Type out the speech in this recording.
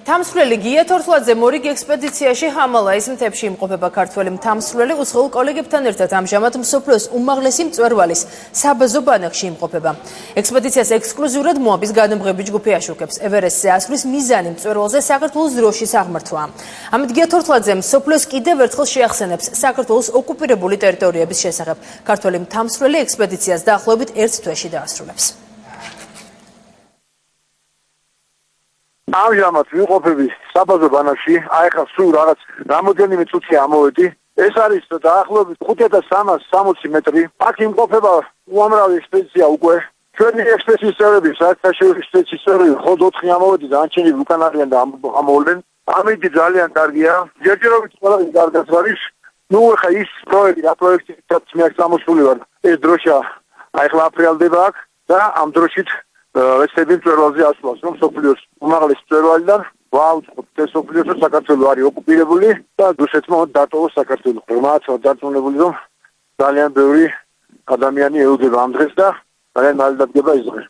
Თამსვლელი გია თორთლაძე მორიგი ექსპედიციაში ჰამალაის მთებში იმყოფება ქართველი თამსვლელი უცხოელ კოლეგებთან ერთად ამჟამად მსოფლიოს უმაღლესი მწვერვალის საბაზო ბანაკში იმყოფება. ექსპედიციას ექსკლუზიურად მოაბის განმღები ჯგუფი აშუქებს. ევერესტზე ასვლის მიზანი მწვერვალზე საქართველოს დროშის აღმართვაა. ამით გია თორთლაძე მსოფლიოს კიდევ ერთხელ შეახსენებს საქართველოს ოკუპირებული ტერიტორიების შესახებ. ქართველი თამსვლელი ექსპედიციას დაახლოებით 1 თვეში დაასრულებს. ამჟამად ვიმყოფები საბაზო ბანაკში, ახლა სულ რაღაც რამოდენიმე წუთი ამოვედი. ეს არის დაახლოებით 5360 მეტრი. აქ იმყოფება უამრავი ექსპედიცია უკვე. ჩვენი ექსპედიციის წევრები, საერთაშორისო ექსპედიციის წევრები, ხოდ 4 ამოვედი, დანარჩენები უკან არიან და ამოვლენ. ამიტომ ძალიან კარგია. ჯერჯერობით ყველაფერი კარგად არის. ნუ ახლა ის პროექტიც მეც გამოსული ვარ. ეს დროშა ახლა აფრიალდება აქ და ამ დროშით ესები მწვერვალზე ასვლას, რომ სოფლიოს უმაღლესი მწვერვალიდან ვაუწყოთ ეს სოფლიოს საქართველო არის ოკუპირებული და რუსეთმა დატოვოს საქართველო. რომელსაც დარწმუნებული რომ ძალიან ბევრი ადამიანი ეუდება ამ დღეს და ძალიან მალე დადგება ის დღე.